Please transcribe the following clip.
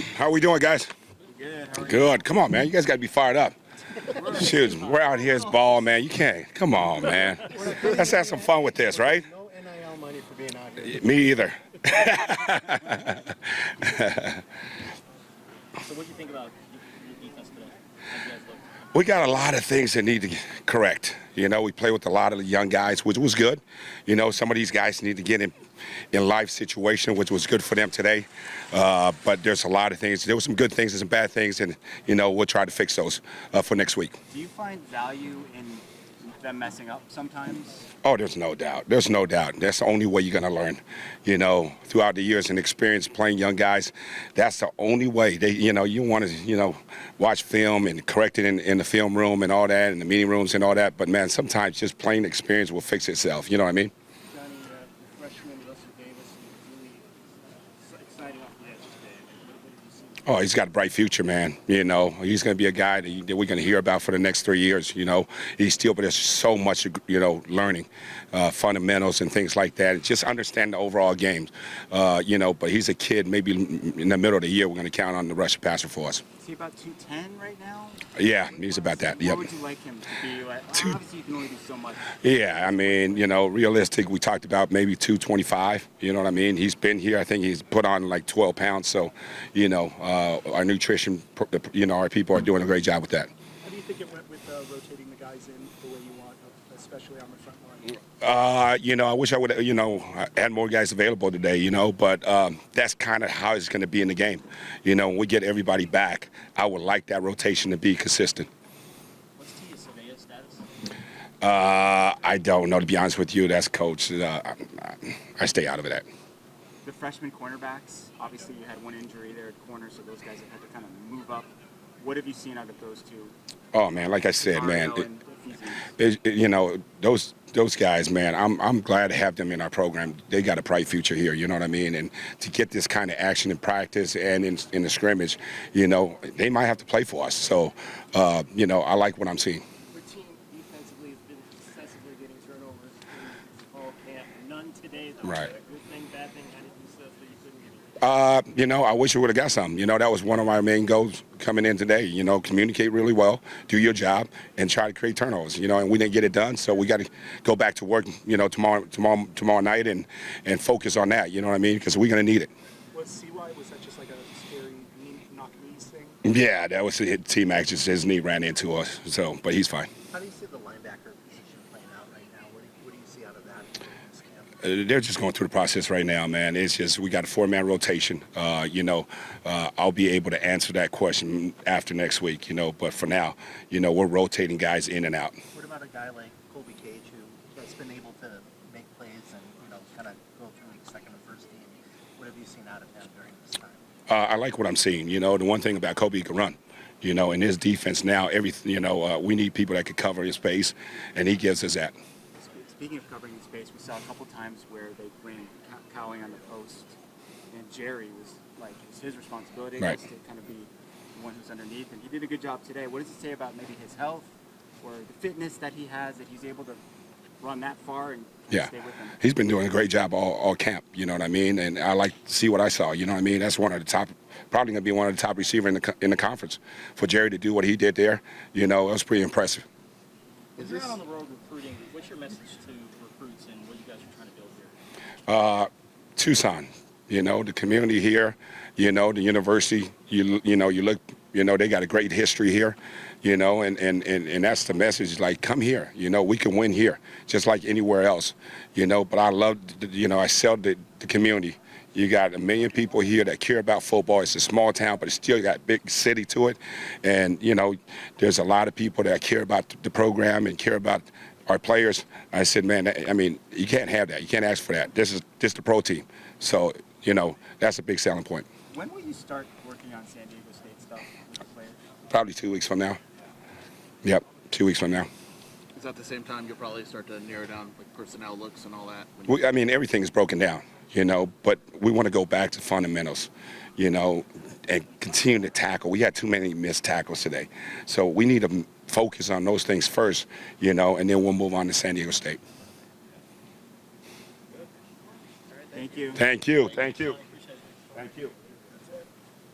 How are we doing, guys? Good. How are Good. Come on, man. You guys got to be fired up. Shoot, we're out here as ball, man. You can't. Come on, man. Let's have some fun with this, right? No NIL money for being out here. Me either. So what do you think about your defense today? How you guys look? We got a lot of things that need to correct. You know, we play with a lot of the young guys, which was good. You know, some of these guys need to get in life situation, which was good for them today. But there's a lot of things. There were some good things and some bad things, and, you know, we'll try to fix those for next week. Do you find value in them messing up sometimes? Oh, there's no doubt. There's no doubt. That's the only way you're going to learn. You know, throughout the years and experience playing young guys, that's the only way. You want to, watch film and correct it in the film room and all that, in the meeting rooms and all that. But, man, sometimes just plain experience will fix itself. You know what I mean? Johnny, the freshman Russell Davis, really exciting off the edge today. What did you see? Oh, he's got a bright future, man. You know, he's going to be a guy that we're going to hear about for the next 3 years. You know, but there's so much, learning, fundamentals and things like that. Just understand the overall game. But he's a kid. Maybe in the middle of the year, we're going to count on the rushing passer for us. Is he about 210 right now? Yeah, he's about that. Yep. What would you like him to be? Obviously, you can only do so much. Yeah, I mean, realistic, we talked about maybe 225. You know what I mean? He's been here. I think he's put on like 12 pounds. So, our nutrition, our people are doing a great job with that. How do you think it went with rotating the guys in the way you want, especially on the front line? I wish I would, had more guys available today, but that's kind of how it's going to be in the game. When we get everybody back, I would like that rotation to be consistent. What's Tia Surveyor's status? I don't know, to be honest with you. That's coach. I stay out of it. The freshman cornerbacks, obviously you had one injury there at corner, so those guys have had to kind of move up. What have you seen out of those two? Oh, man, like I said, man, those guys, man, I'm glad to have them in our program. They got a bright future here, you know what I mean? And to get this kind of action in practice and in the scrimmage, they might have to play for us. So, I like what I'm seeing. Your team defensively has been successively getting turnovers in fall camp. None today, though. Right. Good thing, bad thing, how did you stuff that you couldn't get it? I wish we would have got something. That was one of my main goals coming in today. Communicate really well, do your job, and try to create turnovers. And we didn't get it done, so we got to go back to work. Tomorrow night and focus on that. You know what I mean? Because we're going to need it. Was that just like a scary knock knees thing? Yeah, that was it. T-Mac just his knee ran into us. So, but he's fine. How do you see the linebacker position playing out right now? What do you see out of that in this camp? They're just going through the process right now, man. It's just we got a 4-man rotation. I'll be able to answer that question after next week. But for now, we're rotating guys in and out. What about a guy like Colby Cage who has been able to make plays and kind of go through like second and first team? What have you seen out of him during this time? I like what I'm seeing. The one thing about Kobe, he can run. In his defense now, we need people that could cover his space, and he gives us that. Speaking of covering the space, we saw a couple times where they bring Cowing on the post, and Jerry was like, it was his responsibility Right. to kind of be the one who's underneath, and he did a good job today. What does it say about maybe his health or the fitness that he has, that he's able to run that far and Yeah, stay with him? he's been doing a great job all camp, you know what I mean? And I like to see what I saw, you know what I mean? That's one of the top, probably going to be one of the top receivers in the conference. For Jerry to do what he did there, it was pretty impressive. If you're out on the road recruiting, what's your message to recruits and what you guys are trying to build here? Tucson, the community here, the university, you look, they got a great history here, and that's the message, like, come here, we can win here, just like anywhere else, but I love, I sell the community. You got 1 million people here that care about football. It's a small town, but it's still got a big city to it. And, there's a lot of people that care about the program and care about our players. I said, man, you can't have that. You can't ask for that. This is the pro team. So, that's a big selling point. When will you start working on San Diego State stuff with the players? Probably 2 weeks from now. Yep, 2 weeks from now. Is that at the same time you'll probably start to narrow down like personnel looks and all that? Everything is broken down, but we want to go back to fundamentals, and continue to tackle. We had too many missed tackles today. So we need to focus on those things first, and then we'll move on to San Diego State. Thank you. Thank you. Thank you. Thank you.